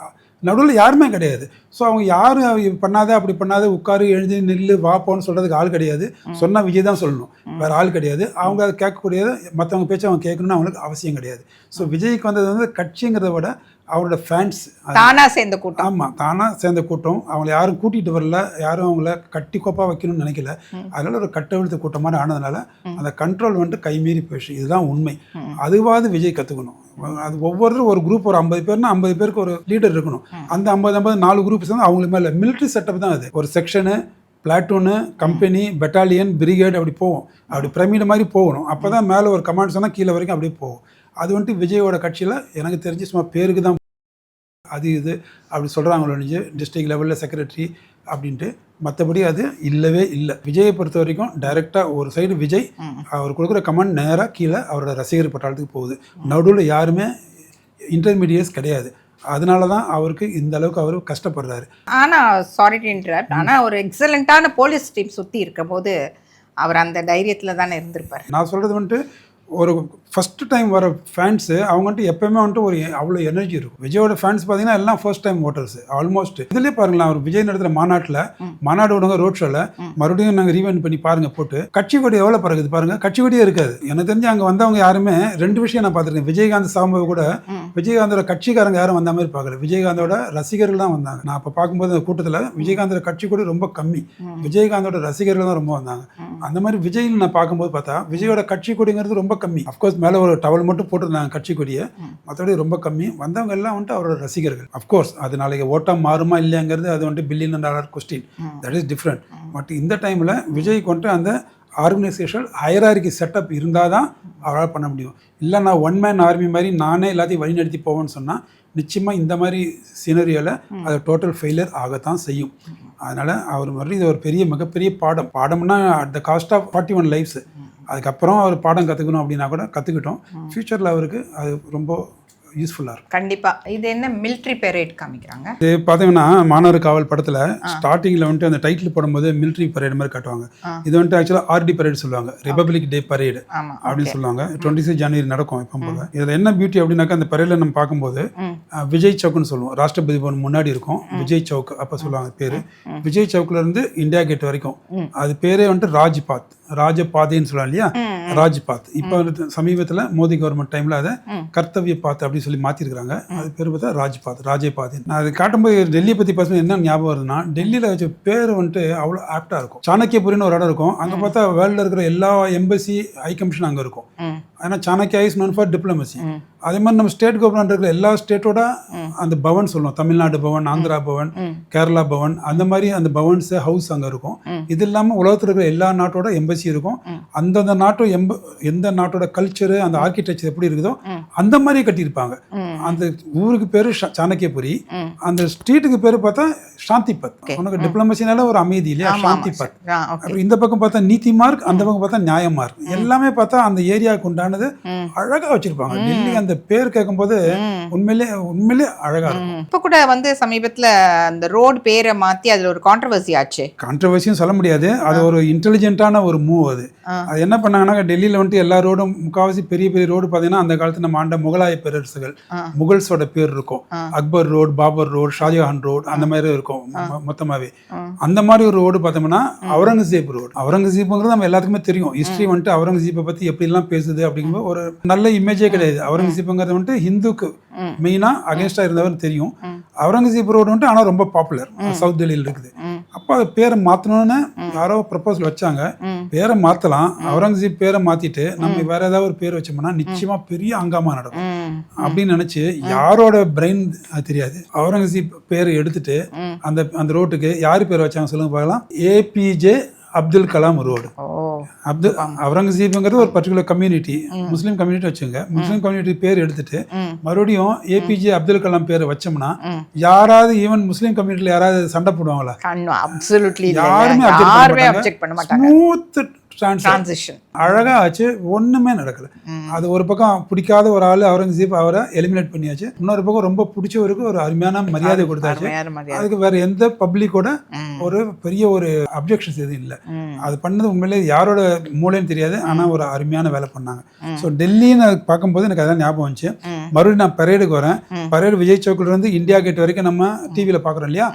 [SPEAKER 1] நடுவில் யாருமே கிடையாது. ஸோ அவங்க யாரும் பண்ணாத அப்படி பண்ணாத உட்காரு எழுதி நில்லு வாப்போன்னு சொல்கிறதுக்கு ஆள் கிடையாது. சொன்னால் விஜய் தான் சொல்லணும், வேறு ஆள் கிடையாது. அவங்க அதை கேட்கக்கூடியது மற்றவங்க பேச்சு அவங்க கேட்கணும்னு அவங்களுக்கு அவசியம் கிடையாது. ஸோ விஜய்க்கு வந்தது வந்து கட்சிங்கிறத விட அவரோட ஃபேன்ஸ்
[SPEAKER 2] தானாக சேர்ந்த கூட்டம்.
[SPEAKER 1] ஆமாம், தானாக சேர்ந்த கூட்டம். அவங்கள யாரும் கூட்டிகிட்டு வரல, யாரும் அவங்கள கட்டி கோப்பாக வைக்கணும்னு நினைக்கல. அதனால ஒரு கட்டவிழ்த்த கூட்டம் மாதிரி ஆனதுனால அந்த கண்ட்ரோல் வந்துட்டு கைமீறி போயிடுச்சு. இதுதான் உண்மை. அதுவாது விஜய் கற்றுக்கணும். அது ஒவ்வொருத்தரும் ஒரு குரூப், ஒரு 50 பேர்னா 50 பேருக்கு ஒரு லீடர் இருக்கணும். அந்த 50 4 குரூப் சேர்ந்து அவங்களுக்கு மேலே மிலிட்ரி செட்டப் தான் அது. ஒரு செக்ஷனு, பிளாட்டூனு, கம்பெனி, பெட்டாலியன், பிரிகேட் அப்படி போகும். அப்படி பிரமிடு மாதிரி போகணும். அப்போ தான் மேலே ஒரு கமாண்ட் சொன்னால் கீழே வரைக்கும் அப்படியே போகும். அது வந்துட்டு விஜயோட கட்சியில் எனக்கு தெரிஞ்சு சும்மா பேருக்கு தான் அது இது அப்படி சொல்கிறாங்களோ நினைஞ்சு டிஸ்ட்ரிக்ட் லெவலில் செக்ரட்டரி அப்படின்ட்டு. மற்றபடி அது இல்லவே இல்லை. விஜயை பொறுத்த வரைக்கும் டைரெக்டாக ஒரு சைடு விஜய் அவர் கொடுக்குற கமெண்ட் நேராக கீழே அவரோட ரசிகர் பட்டாளத்துக்கு போகுது. நடுவில் யாருமே இன்டர்மீடியட்ஸ் கிடையாது. அதனால தான் அவருக்கு இந்த அளவுக்கு அவர் கஷ்டப்படுறாரு.
[SPEAKER 2] ஆனால் சாரி டு இன்டரப்ட், ஆனால் ஒரு எக்ஸலண்ட்டான போலீஸ் டீம் சுற்றி இருக்கும் போது அவர் அந்த தைரியத்தில் தானே இருந்திருப்பார்.
[SPEAKER 1] நான் சொல்கிறது வந்துட்டு ஒரு ஃபஸ்ட்டு டைம் வர ஃபேன்ஸு அவங்க வந்துட்டு எப்போயுமே வந்துட்டு ஒரு அவ்வளோ எனர்ஜி இருக்கும். விஜயோட ஃபேன்ஸ் பார்த்தீங்கன்னா எல்லாம் ஃபர்ஸ்ட் டைம் ஓட்டர்ஸ் ஆல்மோஸ்ட். இதுலேயே பாருங்களேன், அவர் விஜய் நடத்துகிற மாநாடு விடுங்க ரோட் ஷோவில் மறுபடியும் நாங்கள் ரீவைண்ட் பண்ணி பாருங்கள் போட்டு கட்சி கொடி எவ்வளோ பறகுது பாருங்கள். கட்சி கொடியே இருக்காது. எனக்கு தெரிஞ்சு அங்கே வந்தவங்க யாருமே 2 விஷயம் நான் பார்த்துருக்கேன். விஜயகாந்த் சாம்பவ கூட விஜயகாந்தோட கட்சிக்காரங்க யாரும் வந்த மாதிரி பார்க்கல, விஜயகாந்தோட ரசிகர்கள் தான் வந்தாங்க. நான் அப்போ பார்க்கும்போது அந்த கூட்டத்தில் விஜயகாந்தோட கட்சி கொடி ரொம்ப கம்மி, விஜயகாந்தோட ரசிகர்கள் தான் ரொம்ப வந்தாங்க. அந்த மாதிரி விஜயில் நான் பார்க்கும்போது பார்த்தா விஜயோட கட்சி கொடிங்கிறது ரொம்ப கம்மி. அஃப்கோர்ஸ் மேலே ஒரு டவல் மட்டும் போட்டிருந்தாங்க கட்சி கொடியை, மற்றபடி ரொம்ப கம்மி. வந்தவங்க எல்லாம் வந்துட்டு அவரோட ரசிகர்கள். அஃப்கோர்ஸ் அது நாளைக்கு ஓட்டாக மாறுமா இல்லைங்கிறது அது வந்துட்டு $1 billion question, that is different. But இந்த டைமில் விஜய்க்கு வந்துட்டு அந்த ஆர்கனைசேஷன் ஹைரார்கி செட்டப் இருந்தால் தான் அவரால் பண்ண முடியும். இல்லை நான் ஒன் மேன் ஆர்மி மாதிரி நானே எல்லாத்தையும் வழிநடத்தி போவேன்னு சொன்னால் நிச்சயமாக இந்த மாதிரி சினரியோவில் அது டோட்டல் ஃபெயிலியர் ஆகத்தான் செய்யும். அதனால் அவர் மாதிரி இது ஒரு மிகப்பெரிய பாடம்னா அட் த காஸ்ட் ஆஃப் 41 லைஃப்ஸு. அதுக்கப்புறம் அவர் பாடம் கற்றுக்கணும் அப்படின்னா கூட கற்றுக்கிட்டோம். ஃப்யூச்சரில் அவருக்கு அது ரொம்ப யூஸ்ஃபுல்லாக இருக்கும்.
[SPEAKER 2] கண்டிப்பாக. இது என்ன மிலிட்ரி பெரேட் காமிக்கிறாங்க?
[SPEAKER 1] இது பார்த்தீங்கன்னா மாநகர காவல் படத்தில் ஸ்டார்டிங்கில் வந்துட்டு அந்த டைட்டில் போடும்போது மிலிட்ரி பரேட் மாதிரி காட்டுவாங்க. இது வந்துட்டு ஆக்சுவலாக ஆர்டி பரேட் சொல்லுவாங்க, ரிபப்ளிக் டே பரேடு அப்படின்னு சொல்லுவாங்க. 26 ஜனவரி நடக்கும் இப்போ போல. இதில் என்ன பியூட்டி அப்படின்னாக்கா அந்த பரேடில் நம்ம பார்க்கும்போது விஜய் சவுக்குன்னு சொல்லுவோம். ராஷ்டிரபதி பவன் முன்னாடி இருக்கும் விஜய் சவுக், அப்போ சொல்லுவாங்க பேர். விஜய் சவுக்லேருந்து இந்தியா கேட் வரைக்கும் அது பேரே வந்துட்டு ராஜபாதைன்னு சொல்லலாம் இல்லையா, ராஜ்பாத். இப்போ சமீபத்தில் மோடி கவர்மெண்ட் டைமில் அதை கர்த்தவிய பாத் அப்படின்னு சொல்லி மாற்றிருக்கிறாங்க. அது பேர் பார்த்தா ராஜ்பாத். நான் அது காட்டும்போது டெல்லியை பற்றி பேசும்போது என்ன ஞாபகம் வருதுன்னா, டெல்லியில் வச்ச பேர் வந்துட்டு அவ்வளோ ஆப்டாக இருக்கும். சாணக்கியபுரின்னு ஒரு இடம் இருக்கும். அங்கே பார்த்தா வேர்ல்டில் இருக்கிற எல்லா எம்பசி ஹை கமிஷன் அங்கே இருக்கும். ஏன்னா Chanakya is known for diplomacy. அதே மாதிரி நம்ம ஸ்டேட் கவர்மெண்ட் இருக்கிற எல்லா ஸ்டேட்டோட அந்த பவன் சொல்லுவோம், தமிழ்நாடு பவன், ஆந்திரா பவன், கேரளா பவன், அந்த மாதிரி அந்த பவன்ஸ் ஹவுஸ் அங்கே இருக்கும். இது இல்லாமல் உலகத்தில் இருக்கிற எல்லா நாட்டோட எம்பசி இருக்கும். அந்தந்த நாட்டும் எந்த நாட்டோட கல்ச்சரு அந்த ஆர்கிடெக்சர் எப்படி இருக்குதோ அந்த மாதிரி கட்டியிருப்பாங்க. அந்த ஊருக்கு பேரு சாணக்கியபுரி, அந்த ஸ்ட்ரீட்டுக்கு பேரு பார்த்தா சாந்திபத். உனக்கு டிப்ளமசினால ஒரு அமைதி இல்லையா, சாந்திபத். இந்த பக்கம் பார்த்தா நீதி மார்க், அந்த பக்கம் பார்த்தா நியாய மார்க். எல்லாமே பார்த்தா அந்த ஏரியாவுக்கு உண்டானது அழகா வச்சிருப்பாங்க. டெல்லி அந்த பேர் கேட்கும் போது உண்மையிலே அழகா இருக்கும்.
[SPEAKER 2] இப்ப கூட வந்து சமீபத்துல அந்த ரோடு பேரை மாத்தி அதுல ஒரு கான்ட்ரவர்சி ஆச்சு.
[SPEAKER 1] கான்ட்ரவர்சியும் சொல்ல முடியாது, அது ஒரு இன்டெலிஜென்ட்டான ஒரு மூவ். அது என்ன பண்ணாங்கன்னா, டெல்லியில வந்துட்டு எல்லா ரோடும் முக்காவாசி பெரிய நம்ம பார்த்தீங்கன்னா அந்த காலத்துல நம்ம ஆண்ட முகலாய பேரரசுகள் முகல்ஸோட பேர் இருக்கும். Akbar road, Babar road, Shahjahan road, அந்த மாதிரி இருக்கும் மொத்தமாவே. அந்த மாதிரி ஒரு ரோடு பார்த்தோம்னா அவுரங்கசீப் ரோடு. அவுரங்கசீப்ங்கிறது நம்ம எல்லாத்துக்குமே தெரியும். ஹிஸ்டரி வந்துட்டு அவுரங்கசீப்பை பத்தி எப்படி எல்லாம் பேசுது அப்படிங்கிறது அப்படிங்கும்போது ஒரு நல்ல இமேஜே கிடையாது. அவுரங்கசீப்புங்கிறது வந்துட்டு ஹிந்துக்கு மெயினாக அகேன்ஸ்டாக இருந்தவர்னு தெரியும். அவுரங்கசீப் ரோடு வந்துட்டு ஆனால் ரொம்ப பாப்புலர் சவுத் டெல்லியில் இருக்குது. அப்போ அது பேரை மாற்றணும்னு யாரோ ப்ரப்போசல் வச்சாங்க. பேரை மாற்றலாம், அவுரங்கசீப் பேரை மாற்றிட்டு நம்ம வேற ஏதாவது ஒரு பேர் வச்சோம்னா நிச்சயமாக பெரிய ஹங்காமா நடக்கும் அப்படின்னு நினச்சி யாரோட பிரெயின் அது தெரியாது. அவுரங்கசீப் பேரை எடுத்துட்டு அந்த ரோட்டுக்கு யார் பேர் வச்சாங்க சொல்லுங்க பார்க்கலாம். APJ Abdul Kalam road. அவுரங்கசீப்ங்கிறது ஒரு பர்டிகுலர் கம்யூனிட்டி, முஸ்லீம் கம்யூனிட்டி வச்சுங்க. முஸ்லீம் கம்யூனிட்டி பேர் எடுத்துட்டு மறுபடியும் ஏபிஜே அப்துல் கலாம் பேரை வச்சோம்னா யாராவது ஈவன் முஸ்லீம் கம்யூனிட்டியில் யாராவது சண்டை போடுவாங்களா? யாருமே அப்செக்ட் பண்ண மாட்டாங்க. ஸ்மூத் டிரான்சிஷன் அழகா ஆச்சு, ஒண்ணுமே நடக்கல. அது ஒரு பக்கம் பிடிக்காத ஒரு ஆளு அவுரங்கசீப், அவரை எலிமினேட் பண்ணியாச்சு. இன்னொரு பக்கம் ரொம்ப பிடிச்சவருக்கு ஒரு அருமையான மரியாதை கொடுத்தாச்சு. அதுக்கு வேற எந்த பப்ளிக்கோட ஒரு பெரிய ஒரு அப்ஜெக்ஷன்ஸ் எதுவும் இல்லை. அது பண்ணது உண்மையிலே யாரோட மூளைன்னு தெரியாது, ஆனா ஒரு அருமையான வேலை பண்ணாங்க. ஸோ டெல்லின்னு பார்க்கும்போது எனக்கு அதான் ஞாபகம் வந்துச்சு. மறுபடியும் நான் பரேடுக்கு வரேன். பரேடு விஜய் சௌக்கில் இருந்து இந்தியா கேட் வரைக்கும் நம்ம டிவியில் பார்க்குறோம் இல்லையா?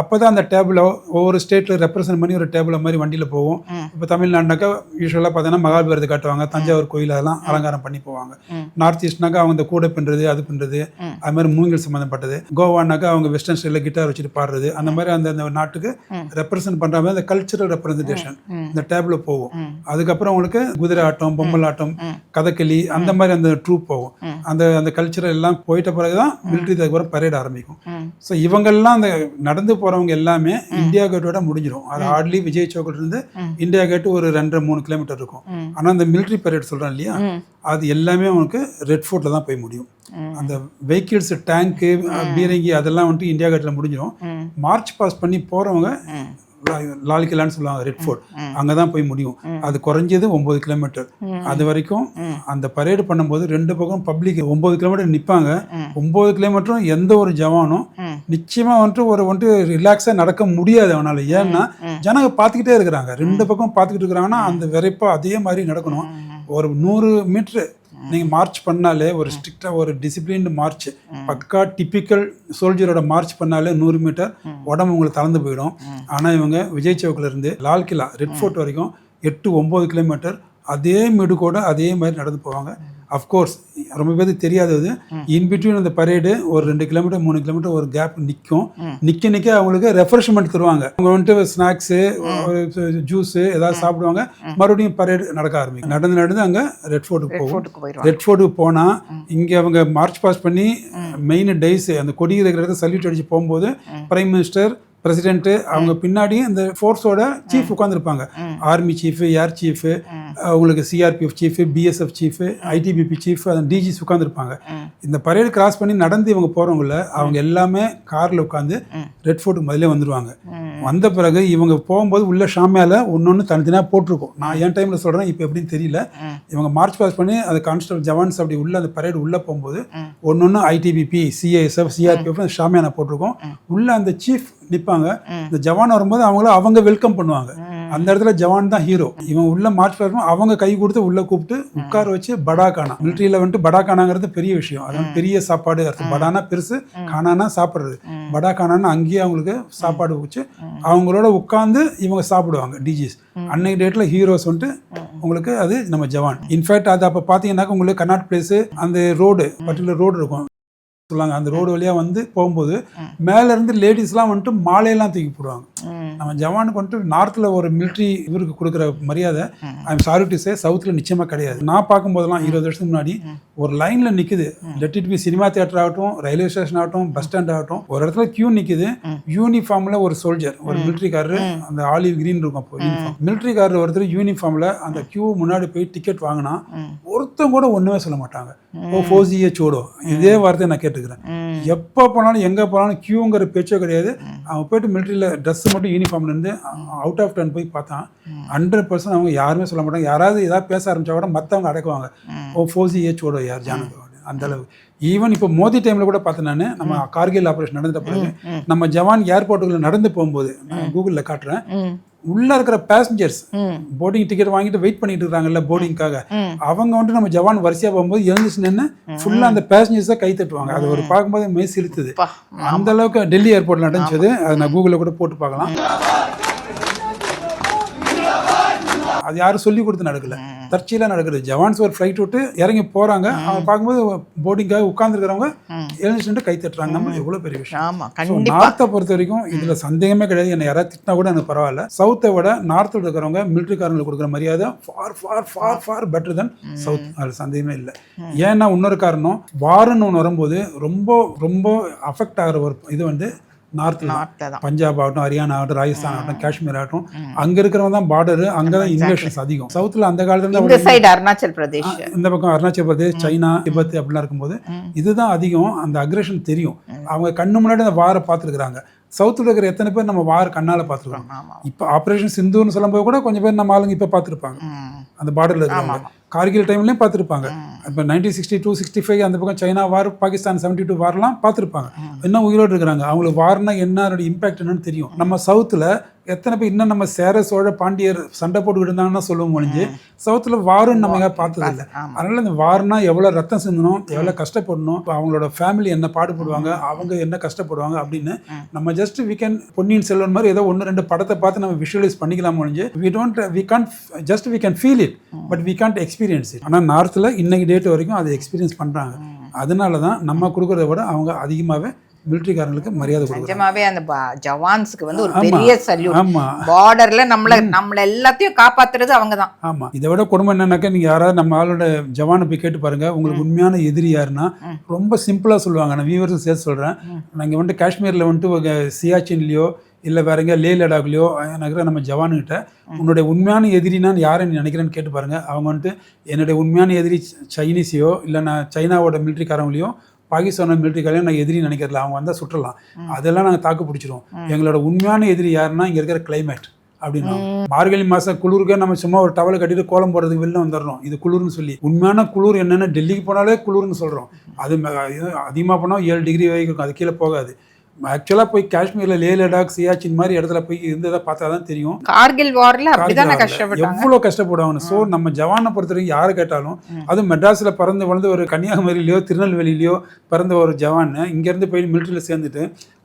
[SPEAKER 1] அப்போதான் அந்த டேபிள் ஒவ்வொரு ஸ்டேட்ல ரெப்ரசென்ட் பண்ணி ஒரு டேபிள் மாதிரி வண்டியில் போவோம். இப்போ தமிழ்நாடுனாக்கா யூஸ்வலாக பார்த்தீங்கன்னா மகாபலிபுரத்தை காட்டுவாங்க, தஞ்சாவூர் கோயில் அதெல்லாம் அலங்காரம் பண்ணி போவாங்க. நார்த் ஈஸ்ட்னாக்கா அவங்க இந்த கூடை பின்னுறது, அது பின்னுறது, அது மாதிரி மூங்கில் சம்மந்தப்பட்டது. கோவானாக்கா அவங்க வெஸ்டர்ன் ஸ்டைலில் கிட்டார் வச்சுட்டு பாடுறது, அந்த மாதிரி அந்த நாட்டுக்கு ரெப்ரசென்ட் பண்ணுற மாதிரி அந்த கல்ச்சரல் ரெப்ரசன்டேஷன் இந்த டேபிள் போகும். அதுக்கப்புறம் அவங்களுக்கு குதிரை ஆட்டம், பொம்மல் ஆட்டம், கதகளி, அந்த மாதிரி அந்த ட்ரூப் போகும். அந்த கல்ச்சரல் எல்லாம் போயிட்ட பிறகுதான் மிலிட்ரி அதுக்கப்புறம் பரேட் ஆரம்பிக்கும். ஸோ இவங்கெல்லாம் அந்த நடந்து போறவங்க எல்லாமே இந்தியா கேட்டோட முடிஞ்சிடும். அது ஹார்ட்லி விஜய் சௌக்கில் இருந்து இந்தியா கேட்டு ஒரு 2-3 கிலோமீட்டர் இருக்கும். ஆனா அந்த மிலிட்ரி பரேட் சொல்றேன் இல்லையா, அது எல்லாமே அவனுக்கு ரெட் ஃபோர்ட்ல தான் போய் முடியும். அந்த வெஹிக்கிள்ஸ், டேங்கு, பீரங்கி அதெல்லாம் வந்துட்டு இந்தியா கேட்ல முடிஞ்சிடும். மார்ச் பாஸ் பண்ணி போறவங்க லால் கிலான்னு சொல்லுவாங்க, ரெட் ஃபோர்ட், அங்கதான் போய் முடியும். அது குறைஞ்சது 9 கிலோமீட்டர். அது வரைக்கும் அந்த பரேடு பண்ணும்போது 2 பக்கம் பப்ளிக் 9 கிலோமீட்டர் நிற்பாங்க. 9 கிலோமீட்டரும் எந்த ஒரு ஜவானும் நிச்சயமா வந்துட்டு ரிலாக்ஸா நடக்க முடியாது அவனால. ஏன்னா ஜனங்க பார்த்துக்கிட்டே இருக்கிறாங்க, 2 பக்கம் பார்த்துக்கிட்டு இருக்கிறாங்கன்னா அந்த விரைப்பா அதே மாதிரி நடக்கணும். ஒரு 100 மீட்டர் நீங்கள் மார்ச் பண்ணாலே ஒரு ஸ்ட்ரிக்டாக ஒரு டிசிப்ளின்டு மார்ச், பக்கா டிப்பிக்கல் சோல்ஜரோட மார்ச் பண்ணாலே 100 மீட்டர் உடம்பு உங்களுக்கு தளர்ந்து போயிடும். ஆனால் இவங்க விஜய் சௌக்கில் இருந்து லால் கிலா, ரெட் ஃபோர்ட் வரைக்கும் 8-9 கிலோமீட்டர் அதே மிடுக்கோட அதே மாதிரி நடந்து போவாங்க. அஃப்கோர்ஸ் ரொம்ப பேருக்கு தெரியாதது, இன்பிட்வீன் அந்த பரேடு ஒரு 2 கிலோமீட்டர் 3 கிலோமீட்டர் ஒரு கேப் நிற்கும். நிற்க அவங்களுக்கு ரெஃப்ரெஷ்மெண்ட் தருவாங்க. அவங்க வந்துட்டு ஸ்நாக்ஸு, ஜூஸு ஏதாவது சாப்பிடுவாங்க. மறுபடியும் பரேடு நடக்க ஆரம்பிக்கும். நடந்து அங்கே ரெட் ஃபோர்ட்டுக்கு போகும். ரெட் ஃபோர்ட்டுக்கு போனால் இங்கே அவங்க மார்ச் பாஸ் பண்ணி மெயின் டேஸ் அந்த கொடி இருக்கிறத சல்யூட் அடிச்சு போகும்போது பிரைம் மினிஸ்டர், பிரசிடென்ட்டு, அவங்க பின்னாடி இந்த ஃபோர்ஸோட சீஃப் உட்காந்துருப்பாங்க. ஆர்மி சீஃபு, ஏர் சீஃபு, உங்களுக்கு CRPF chief, BSF chief, ITBP chief, அந்த டிஜிஸ் உட்காந்துருப்பாங்க. இந்த பரேடு கிராஸ் பண்ணி நடந்து இவங்க போகிறவங்கள அவங்க எல்லாமே காரில் உட்காந்து ரெட் ஃபோர்ட்டுக்கு முதலே வந்துடுவாங்க. வந்த பிறகு இவங்க போகும்போது உள்ள ஷாமியால ஒன்று தனித்தனியாக போட்டிருக்கோம். நான் என் டைமில் சொல்கிறேன், இப்போ எப்படின்னு தெரியல. இவங்க மார்ச் பாஸ் பண்ணி அந்த கான்ஸ்டபிள் ஜவான்ஸ் அப்படி உள்ள அந்த பரேடு உள்ளே போகும்போது ஒன்று ஐடிபிபி, சிஐஎஸ்எஃப், சிஆர்பிஎஃப் ஷாமியானா போட்டிருக்கோம். உள்ள அந்த சீஃப் நிற்பாங்க. இந்த ஜவான் வரும்போது அவங்க வெல்கம் பண்ணுவாங்க. அந்த இடத்துல ஜவான் தான் ஹீரோ. இவன் உள்ள மார்ச் பாஸ் அவங்க கை கொடுத்து உள்ள கூப்பிட்டு உட்கார வச்சு படாக்கானா, மிலிட்ரியில வந்துட்டு படாக்கானாங்கிறது பெரிய விஷயம். அது பெரிய சாப்பாடு. படானா பெருசு, கானானா சாப்பிட்றது. படாக்கானான்னு அங்கேயே அவங்களுக்கு சாப்பாடு வச்சு அவங்களோட உட்காந்து இவங்க சாப்பிடுவாங்க டிஜிஸ். அன்னைக்கு டேட்ல ஹீரோஸ் வந்துட்டு உங்களுக்கு அது நம்ம ஜவான். இன்ஃபேக்ட் அது அப்போ பார்த்தீங்கன்னாக்க உங்களுக்கு கர்நாட் பிளேஸ் அந்த ரோடு, பர்டிகுலர் ரோடு இருக்கும் சொல்லுவாங்க. அந்த ரோடு வழியாக வந்து போகும்போது மேலேருந்து லேடிஸ்லாம் வந்துட்டு மாலையெல்லாம் தூக்கி போடுவாங்க. நம்ம ஜவானுக்கு வந்துட்டு நார்த்தில் ஒரு மிலிட்ரி இவருக்கு கொடுக்குற மரியாதை ஐம் சாரி டு சே சவுத்தில் நிச்சயமாக கிடையாது. நான் பார்க்கும்போதெல்லாம் 20 வருஷத்துக்கு முன்னாடி ஒரு லைனில் நிற்குது. Let it be cinema theatre ஆகட்டும், ரயில்வே ஸ்டேஷன் ஆகட்டும், பஸ் ஸ்டாண்ட் ஆகட்டும், ஒரு இடத்துல கியூ நிற்குது. யூனிஃபார்மில் ஒரு சோல்ஜர், ஒரு மிலிட்ரிக்காரரு, அந்த ஆலிவ் கிரீன் இருக்கும் அப்போ யூனிஃபார்ம். மிலிட்ரிக்காரர் ஒருத்தர் யூனிஃபார்மில் அந்த கியூ முன்னாடி போய் டிக்கெட் வாங்கினா ஒருத்தம் கூட ஒன்றுமே சொல்ல மாட்டாங்க. ஓ ஃபோசியே சோடோ, இதே வார்த்தையை நான் கேட்டுக்கிறேன். எப்போ போனாலும் எங்கே போனாலும் கியூங்கிற பேச்சோ கிடையாது. அவன் போயிட்டு மிலிட்ரியில் ட்ரெஸ் மட்டும் யூனிஃபார்ம்லேருந்து அவுட் ஆஃப் டர்ன் போய் பார்த்தான் 100% அவங்க யாருமே சொல்ல மாட்டாங்க. யாராவது ஏதாவது பேச ஆரம்பிச்சா கூட மற்றவங்க அடக்குவாங்க. ஓ ஃபோசியே சோடோ யார் ஜானது அந்த அளவு. ஈவன் இப்போ மோதி டைமில் கூட பார்த்தேன் நான், நம்ம கார்கில் ஆப்ரேஷன் நடந்த பிறகு நம்ம ஜவான் ஏர்போர்ட்டுக்குள்ள நடந்து போகும்போது நான் கூகுளில் காட்டுறேன், உள்ள இருக்கிற பேசஞ்சர்ஸ் போர்டிங் டிக்கெட் வாங்கிட்டு வெயிட் பண்ணிட்டு இருக்காங்கல்ல போர்டிங்காக, அவங்க வந்துட்டு நம்ம ஜவான் வரிசையா போகும்போது எழுந்துச்சு நின்று ஃபுல்லா அந்த பேசஞ்சர்ஸை கை தட்டுவாங்க. அது ஒரு பார்க்கும்போது மெய் சிரித்துது. அந்த அளவுக்கு டெல்லி ஏர்போர்ட்ல நடந்துச்சது. அதை நான் கூகுளில் கூட போட்டு பார்க்கலாம். அது யாரும் சொல்லி கொடுத்து நடக்கல, தற்செயலாக நடக்குது. ஜவான்ஸ் ஒரு ஃப்ளைட் விட்டு இறங்கி போகிறாங்க, அவங்க பார்க்கும்போது போர்டிங்காக உட்காந்துருக்கிறவங்க எழுந்துட்டு கை தட்டுறாங்க. நம்ம எவ்வளோ பெரிய விஷயம். நார்த்தை பொறுத்த வரைக்கும் இதில் சந்தேகமே கிடையாது. என்னை யாராவது திட்டினா கூட எனக்கு பரவாயில்ல. சவுத்தை விட நார்த்தில் இருக்கிறவங்க மிலிட்ரிக்காரங்களுக்கு கொடுக்குற மரியாதை for for for for better then south. அதில் சந்தேகமே இல்லை. ஏன்னா இன்னொரு காரணம், வாருன்னு ஒன்று வரும்போது ரொம்ப ரொம்ப அஃபெக்ட் ஆகிற ஒரு இது வந்து நார்த்தில் தான். பஞ்சாப் ஆகட்டும், ஹரியானா ஆகட்டும், ராஜஸ்தான் ஆகட்டும், காஷ்மீர் ஆகட்டும், அங்க இருக்கிறவங்க தான் பார்டரு, அங்கதான் இன்வேஷன்ஸ் அதிகம். சவுத்துல அந்த காலத்துல
[SPEAKER 2] அருணாச்சல் பிரதேஷ்,
[SPEAKER 1] இந்த பக்கம் அருணாச்சல் பிரதேஷ், சைனா, திபெத் அப்படிலாம் இருக்கும்போது இதுதான் அதிகம். அந்த அக்ரஷன் தெரியும். அவங்க கண்ணு முன்னாடி அந்த வாரை பார்த்துருக்குறாங்க. சவுத்தில் இருக்கிற எத்தனை பேர் நம்ம வார் கண்ணால் பார்த்துருக்கோம். இப்போ ஆப்ரேஷன் சிந்துன்னு சொல்லும்போது கூட கொஞ்சம் பேர் நம்ம ஆளுங்க இப்போ பார்த்துருப்பாங்க. அந்த பார்டரில் இருக்கிறவங்க கார்கில் டைம்லேயும் பார்த்துருப்பாங்க. இப்போ 1962, 65 அந்த பக்கம் சைனா வார், பாகிஸ்தான் 72 வார்லாம் பார்த்துருப்பாங்க. இன்னும் உயிரோடு இருக்கிறாங்க. அவங்களுக்கு வார்னா என்ன, அதோட இம்பாக்ட் என்னன்னு தெரியும். நம்ம சவுத்தில் எத்தனை பேர் இன்னும் நம்ம சேர சோழ பாண்டியர் சண்டை போட்டுக்கிட்டு இருந்தாங்கன்னா சொல்லுவோம் ஒழிஞ்சு, சவுத்தில் வாருன்னு நம்ம பார்த்தது இல்லை. அதனால இந்த வார்னா எவ்வளோ ரத்தம் சிந்தணும், எவ்வளோ கஷ்டப்படணும், அவங்களோட ஃபேமிலி என்ன பாடுபடுவாங்க, அவங்க என்ன கஷ்டப்படுவாங்க அப்படின்னு நம்ம just we can Ponniyin Selvan மாதிரி ஏதோ 1-2 படத்தை பார்த்து நம்ம விஷுவலைஸ் பண்ணிக்கலாம் ஒழிஞ்சு we can feel it, but we can't experience it. ஆனால் நார்த்தில் இன்னைக்கு டேட் வரைக்கும் அதை எக்ஸ்பீரியன்ஸ் பண்ணுறாங்க. அதனால தான் நம்ம கொடுக்குறத விட அவங்க அதிகமாகவே மிலிட்ரிக்காரங்களுக்கு மரியாதை கொடுக்குறாங்க.
[SPEAKER 2] நிஜமாவே அந்த ஜவான்ஸ்க்கு வந்து ஒரு பெரிய சல்யூட். ஆமா, பார்டர்ல நம்மள எல்லாத்தையும் காப்பாத்துறது அவங்க தான்.
[SPEAKER 1] ஆமா, இதை விட குடும்பம் என்னன்னாக்கா, நீங்க யாராவது நம்ம ஆளோட ஜவானை போய் கேட்டு பாருங்க, உங்களுக்கு உண்மையான எதிரி யாருன்னா ரொம்ப சிம்பிளா சொல்லுவாங்க. நான் வியூவர்ஸ் சேர்த்து சொல்றேன். நாங்கள் வந்துட்டு காஷ்மீர்ல வந்துட்டு சியாச்சின்லயோ இல்லை வேற எங்கேயா லே லடாக்லையோ எனக்கு நம்ம ஜவானுக்கிட்ட உன்னுடைய உண்மையான எதிரினா யாரை நினைக்கிறேன்னு கேட்டு பாருங்க. அவங்க வந்துட்டு என்னுடைய உண்மையான எதிரி சைனீஸையோ இல்லை நான் சைனாவோட மிலிட்ரிக்காரங்களையோ பாகிஸ்தானோட மிலிட்ரிக்காரையும் நான் எதிரி நினைக்கிறல. அவங்க வந்தால் சுற்றலாம், அதெல்லாம் நாங்கள் தாக்கு பிடிச்சிருவோம். எங்களோட உண்மையான எதிரி யாருன்னா இங்கே இருக்கிற கிளைமேட் அப்படின்னா. மார்கழி மாதம் குளிருக்கு நம்ம சும்மா ஒரு டவலை கட்டிட்டு கோலம் போடுறதுக்கு வெளில வந்துடுறோம், இது குளிர்னு சொல்லி. உண்மையான குளிர் என்னென்னா டெல்லிக்கு போனாலே குளிர்னு சொல்கிறோம். அது அதிகமாக போனால் 7 டிகிரி வரைக்கும் இருக்கும், அது கீழே போகாது. ஆக்சுவலாக போய் காஷ்மீரில் லே லடாக், சியாச்சின் மாதிரி இடத்துல போய் இருந்ததை பார்த்தா தான் தெரியும்
[SPEAKER 2] கார்கில் வார்ல எவ்வளோ
[SPEAKER 1] கஷ்டப்படுவாங்க. ஸோ நம்ம ஜவானை பொறுத்த வரைக்கும் யாரை கேட்டாலும், அதுவும் மெட்ராஸில் பிறந்து வளர்ந்து ஒரு கன்னியாகுமரியிலையோ திருநெல்வேலியிலையோ பிறந்த ஒரு ஜவான் இங்கேருந்து போய் மிலிட்ரியில் சேர்ந்துட்டு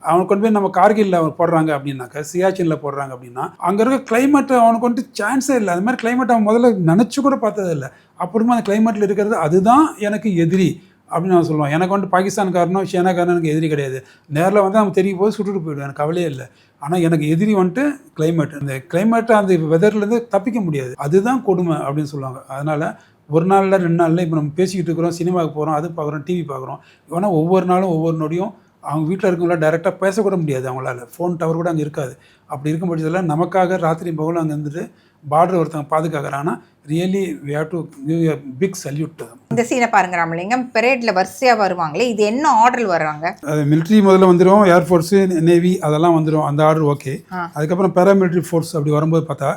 [SPEAKER 1] அவனுக்கு கொண்டு போய் நம்ம கார்கில்ல போடுறாங்க அப்படின்னாக்கா, சியாச்சின்ல போடுறாங்க அப்படின்னா, அங்கே இருக்க கிளைமேட் அவனுக்கு வந்துட்டு சான்ஸே இல்லை. அது மாதிரி கிளைமேட் அவன் முதல்ல நினச்சி கூட பார்த்தது இல்லை. அப்புறமா அந்த கிளைமேட்டில் இருக்கிறது அதுதான் எனக்கு எதிரி அப்படின்னு நான் சொல்லுவேன். எனக்கு வந்துட்டு பாகிஸ்தான்காரனோ சைனாக்காரனோ எனக்கு எதிரி கிடையாது. நேரில் வந்து அவங்க தெரிய போது சுட்டுட்டு போயிடுவேன், எனக்கு கவலையே இல்லை. ஆனால் எனக்கு எதிரி வந்துட்டு கிளைமேட். இந்த கிளைமேட்டை அந்த வெதர்லேருந்து தப்பிக்க முடியாது, அதுதான் கொடுமை அப்படின்னு சொல்லுவாங்க. அதனால் ஒரு நாளில் 2 நாளில் இப்போ நம்ம பேசிக்கிட்டு இருக்கிறோம், சினிமாவுக்கு போகிறோம், அது பார்க்குறோம், டிவி பார்க்குறோம். ஆனால் ஒவ்வொரு நாளும் ஒவ்வொரு நொடியும் அவங்க வீட்டில் இருக்கவங்கள டைரெக்டாக பேசக்கூட முடியாது அவங்களால. ஃபோன் டவர் கூட அங்கே இருக்காது. அப்படி இருக்கும் பட்சத்தில் நமக்காக ராத்திரி பகலும் அங்கே இருந்துட்டு பார்டர் ஒருத்தவங்க பாதுகாக்கிறாங்கன்னா really we have to give a big salute to them.
[SPEAKER 2] இந்த சீனை பாருங்க ராமலிங்கம், பெரேட்ல வரிசையா வருவாங்களே, இது என்ன ஆர்டர் வர்றாங்க? அது
[SPEAKER 1] மிலிட்ரி முதல்ல வந்துடும், ஏர்ஃபோர்ஸு, நேவி அதெல்லாம் வந்துடும், அந்த ஆர்டர் ஓகே. அதுக்கப்புறம் பேராமிலிட்ரி ஃபோர்ஸ் அப்படி வரும்போது பார்த்தா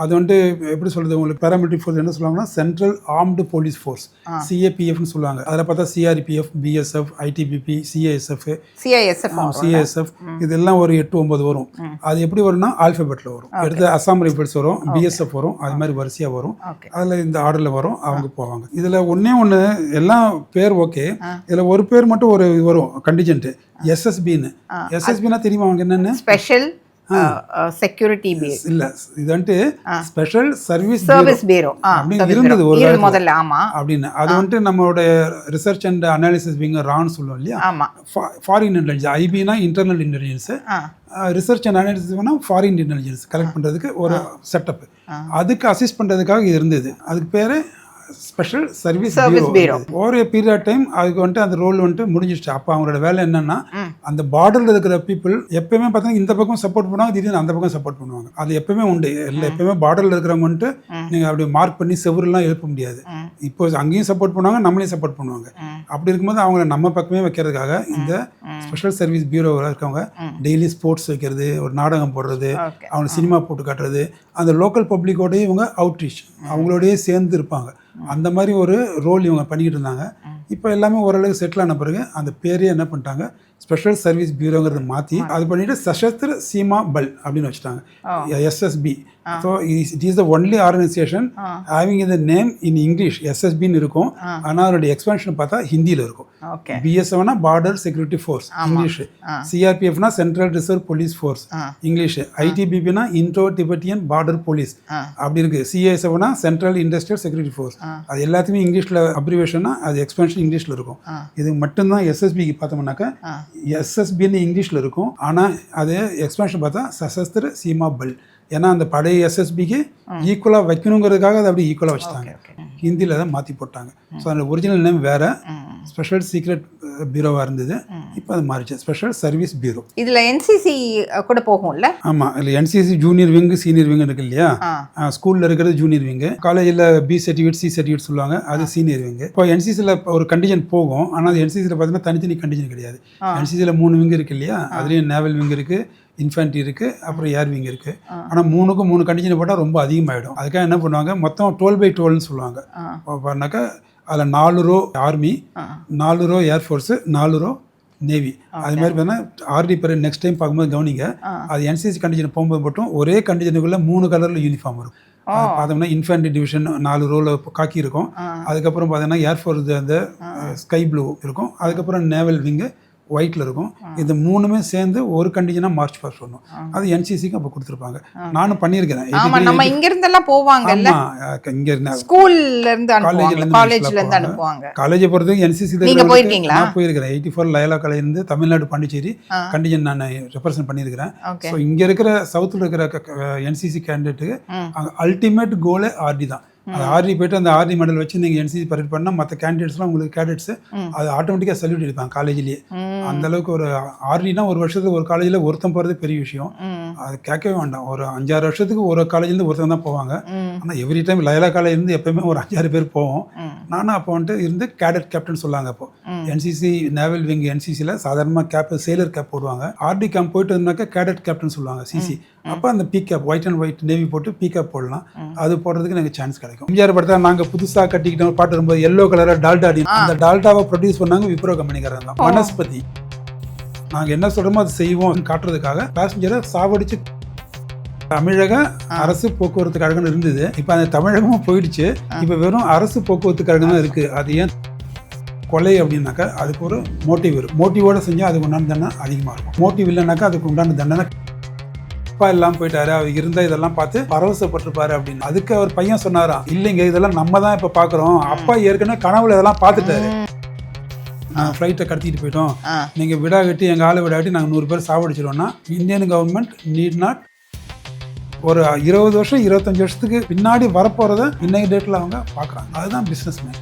[SPEAKER 1] அது வந்துட்டு எப்படி சொல்கிறது, உங்களுக்கு பேராமிலிட்ரி ஃபோர்ஸ் என்ன சொல்லுவாங்கன்னா சென்ட்ரல் ஆர்ம்டு போலீஸ் ஃபோர்ஸ், சிஏபிஎஃப்னு சொல்லுவாங்க. அதில் பார்த்தா சிஆர்பிஎஃப், பிஎஸ்எஃப், ஐடிபிபி, சிஐஎஸ்எஃப் இதெல்லாம் ஒரு 8-9 வரும். அது எப்படி வரும்னா ஆல்ஃபபெட்டில் வரும். எடுத்து அசாம் ரைஃபிள்ஸ் வரும், பிஎஸ்எஃப் வரும், அது மாதிரி வரிசையாக வரும். அதில் இந்த ஆர்டரில் வரும், அவங்க போவாங்க. இதில் ஒன்று எல்லாம் பேர் ஓகே. இதில் ஒரு பேர் மட்டும் ஒரு வரும் கண்டிஜென்ட், எஸ்எஸ்பின்னு. எஸ்எஸ்பின்னா தெரியுமா அவங்க என்னென்னு?
[SPEAKER 2] ஸ்பெஷல் செக்யூரிட்டி பீரோ
[SPEAKER 1] இல்ல, இது வந்துட்டு ஸ்பெஷல் சர்வீஸ்
[SPEAKER 2] பீரோ
[SPEAKER 1] அப்படின்னு இருந்தது ஒரு
[SPEAKER 2] முதல்ல. ஆமா, அப்படின்னு
[SPEAKER 1] அது வந்துட்டு நம்மளோட ரிசர்ச் அண்ட் அனாலிசிஸ் விங் ரான்னு சொல்லுவோம் இல்லையா. ஃபாரின் இன்டெலிஜென்ஸ், ஐபினா இன்டர்னல் இன்டெலிஜென்ஸ், ரிசர்ச் அண்ட் அனாலிசிஸ்னா ஃபாரின் இன்டெலிஜென்ஸ் கலெக்ட் பண்ணுறதுக்கு ஒரு செட்டப். அதுக்கு அசிஸ்ட் பண்ணுறதுக்காக இருந்தது. அதுக்கு பேர் ஸ்பெஷல் சர்வீஸ் பீரோ. ஒரு பீரியட் ஆஃப் டைம் அதுக்கு வந்துட்டு அந்த ரோல் வந்துட்டு முடிஞ்சிச்சு. அப்போ அவங்களோட வேலை என்னன்னா, அந்த பார்டரில் இருக்கிற பீப்புள் எப்பயுமே பார்த்தீங்கன்னா இந்த பக்கம் சப்போர்ட் பண்ணுவாங்க, திடீர்னு அந்த பக்கம் சப்போர்ட் பண்ணுவாங்க. அது எப்பவுமே உண்டு. இல்லை, எப்பவுமே பார்டரில் இருக்கிறவங்க வந்துட்டு நீங்கள் அப்படி மார்க் பண்ணி செவரெல்லாம் எழுப்ப முடியாது. இப்போ அங்கேயும் சப்போர்ட் பண்ணுவாங்க, நம்மளையும் சப்போர்ட் பண்ணுவாங்க. அப்படி இருக்கும்போது அவங்கள நம்ம பக்கமே வைக்கிறதுக்காக இந்த ஸ்பெஷல் சர்வீஸ் பீரோவில் இருக்கவங்க டெய்லி ஸ்போர்ட்ஸ் வைக்கிறது, ஒரு நாடகம் போடுறது, அவங்க சினிமா போட்டு காட்டுறது, அந்த லோக்கல் பப்ளிக்கோடய இவங்க அவுட்ரீச் அவங்களோடய சேர்ந்து இருப்பாங்க. அந்த மாதிரி ஒரு ரோல் இவங்க பண்ணிக்கிட்டு இருந்தாங்க. இப்போ எல்லாமே ஓரளவுக்கு செட்டில் ஆன பிறகு அந்த பேரே என்ன பண்ணிட்டாங்க, ஸ்பெஷல் சர்வீஸ் பியூரோங்கிறத மாற்றி அது பண்ணிட்டு சசஸ்திர சீமா பல் அப்படின்னு வச்சுட்டாங்க, SSB. So it is the only organisation having இந்த நேம் இன் இங்கிலீஷ், SSBன்னு இருக்கும். ஆனால் அதோடைய எக்ஸ்பென்ஷன் பார்த்தா ஹிந்தியில் இருக்கும். BSFனா பார்டர் செக்யூரிட்டி ஃபோர்ஸ் இங்கிலீஷ், CRPFனா central reserve police force English, ITBPனா இன்டோ டிபெட்டியன் பார்டர் போலீஸ் அப்படி இருக்கு, CISFனா சென்ட்ரல் இண்டஸ்ட்ரியல் செக்யூரிட்டி ஃபோர்ஸ். அது எல்லாத்தையுமே இங்கிலீஷில் அப்ரிவேஷனா அது எக்ஸ்பென்ஷன் இங்கிலீஷில் இருக்கும். இது மட்டும்தான் SSBக்கு பார்த்தோம்னாக்கா SSBன்னு இங்கிலீஷில் இருக்கும். ஆனால் அது எக்ஸ்பென்ஷன் பார்த்தா சசஸ்திர சீமா பல். ஏன்னா அந்த பழைய SSBக்கு ஈக்குவலாக வைக்கணுங்கிறதுக்காக அதை அப்படி ஈக்குவலாக வச்சுட்டாங்க. ஹிந்தியில் தான் மாற்றி போட்டாங்க. ஸோ அதோட ஒரிஜினல் நேம் வேறு, ஸ்பெஷல் சீக்ரெட் பியூரோவாக இருந்தது. இப்போ அது மாறிச்சு, ஸ்பெஷல் சர்வீஸ் பியூரோ.
[SPEAKER 2] இதில் NCC கூட போகும்ல?
[SPEAKER 1] ஆமாம், இல்லை NCC junior wing senior wing இருக்கு இல்லையா. ஸ்கூலில் இருக்கிறது ஜூனியர் விங்கு, காலேஜில் B சர்டிஃபிகேட் C சர்டிஃபிகேட் சொல்லுவாங்க, அது சீனியர் விங்கு. இப்போ NCCயில் ஒரு கண்டிஜன் போகும். ஆனால் அது NCCயில் பார்த்தீங்கன்னா தனித்தனி கண்டிஜன் கிடையாது. NCCயில் 3 விங் இருக்கு இல்லையா, அதுலேயும் நேவல் விங் இருக்குது, இன்ஃபேன்ட்ரி இருக்குது, அப்புறம் ஏர் விங் இருக்குது. ஆனால் 3க்கும் 3 கண்டிஷன் போட்டால் ரொம்ப அதிகமாகிடும். அதுக்காக என்ன பண்ணுவாங்க, மொத்தம் 12/12ன்னு சொல்லுவாங்க. பண்ணாக்கா அதில் 4 row army, 4 row air force, 4 row navy. அது மாதிரி பார்த்தீங்கன்னா RD பரேட் நெக்ஸ்ட் டைம் பார்க்கும்போது கவனிங்க, அது NCC கண்டிஷன் போகும்போது மட்டும் ஒரே கண்டிஷனுக்குள்ளே 3 கலரில் யூனிஃபார்ம் வரும். பார்த்தோம்னா இன்ஃபேன்ட்ரி டிவிஷன் 4 ரோவில் காக்கி இருக்கும். அதுக்கப்புறம் பார்த்தீங்கன்னா ஏர்ஃபோர்ஸ் அந்த ஸ்கை ப்ளூ இருக்கும். அதுக்கப்புறம் நேவல் விங்கு ஒயிட்டில் இருக்கும். இது 3மே சேர்ந்து ஒரு கண்டிஷனாக மார்ச் பாஸ்ட் பண்ணணும். அது NCCக்கு அப்போ கொடுத்துருப்பாங்க. நானும் பண்ணியிருக்கிறேன்.
[SPEAKER 2] நம்ம இங்கிருந்தெல்லாம் போவாங்கல்ல,
[SPEAKER 1] இங்கே
[SPEAKER 2] ஸ்கூல்ல இருந்து காலேஜ்ல இருந்து அனுப்புவாங்க.
[SPEAKER 1] காலேஜை பொறுத்தவரைக்கும் NCC
[SPEAKER 2] நீங்க போயிருக்கீங்களா?
[SPEAKER 1] நான் போயிருக்கிறேன். 84 லயலா காலேஜ் இருந்து தமிழ்நாடு பாண்டிச்சேரி கண்டிஷன் நான் ரெப்ரசென்ட் பண்ணியிருக்கிறேன். ஸோ இங்கே இருக்கிற சவுத்தில் இருக்கிற NCC கேண்டிடேட்டுக்கு அல்டிமேட் கோலே RD தான். அது RD போய்ட்டு அந்த RD மெடல் வச்சு நீங்கள் NCC பரேட் பண்ணால் மற்ற கேண்டிடேட்ஸ்லாம் உங்களுக்கு கேடட்ஸு அது ஆட்டோமேட்டிக்காக சல்யூட் அடிப்பாங்க காலேஜ்லேயே. அந்தளவுக்கு ஒரு RDனா ஒரு வருஷத்துக்கு ஒரு காலேஜில் ஒருத்தன் போகிறது பெரிய விஷயம். அது கேட்கவே வேண்டாம். ஒரு 5-6 வருஷத்துக்கு ஒரு காலேஜ்லேருந்து ஒருத்தன் தான் போவாங்க. ஆனால் எவ்ரி டைம் லயலா காலேஜ்லேருந்து எப்போயுமே ஒரு 5-6 பேர் போவோம். நானும் அப்போ வந்துட்டு இருந்து கேடட் கேப்டன் சொல்லுவாங்க. அப்போ NCC நேவல் விங் NCCயில் சாதாரணமாக கேப் சேலர் கேப் போடுவாங்க. RD கேம்ப் போயிட்டு வந்தாக்கா கேடட் கேப்டன் சொல்லுவாங்க CC. அப்போ அந்த P cap white and white navy போட்டு பீ கேப் போடலாம். அது போடுறதுக்கு எனக்கு சான்ஸ் கிடைக்கும். எம்ஜிஆர் படத்தில் நாங்கள் புதுசாக கட்டிக்கிட்ட பாட்டு வரும்போது எல்லோ கலராக டால்டா அடி, அந்த டால்டாவை ப்ரொடியூஸ் பண்ணாங்க விப்ரோ கம்பெனிக்காரங்க தான். வனஸ்பதி நாங்கள் என்ன சொல்கிறோமோ அது செய்வோம் காட்டுறதுக்காக பேசஞ்சரை சாவடிச்சு தமிழக அரசு போக்குவரத்து கழகம் இருந்தது. இப்போ அந்த தமிழகமும் போயிடுச்சு. இப்போ வெறும் அரசு போக்குவரத்து கழகம் தான் இருக்குது. அது ஏன் கொலை அப்படின்னாக்கா அதுக்கு ஒரு மோட்டிவ் இருக்கும். மோட்டிவோட செஞ்சால் அதுக்கு உண்டான தண்டனை அதிகமாக இருக்கும். மோட்டிவ் இல்லைனாக்கா அதுக்கு உண்டான தண்டனை அப்பா இல்லாமல் போயிட்டாரு, அவர் இருந்த இதெல்லாம் பார்த்து பரவசப்பட்டிருப்பாரு அப்படின்னு. அதுக்கு அவர் பையன் சொன்னாராம், இல்லைங்க இதெல்லாம் நம்ம தான் இப்போ பார்க்குறோம், அப்பா ஏற்கனவே கனவுல இதெல்லாம் பார்த்துட்டாரு, நாங்கள் ஃப்ளைட்டை கடத்திட்டு போயிட்டோம், நீங்கள் விடாகட்டி எங்கள் ஆளை விடாட்டி நாங்கள் 100 பேர் சாவடிச்சிடுவோம்னா இந்தியன் கவர்மெண்ட் நீட் நாட் ஒரு 20 வருஷம் 25 வருஷத்துக்கு பின்னாடி வரப்போகிறத இன்னைக்கு டேட்டில் அவங்க பார்க்குறாங்க. அதுதான் பிஸ்னஸ் மேன்.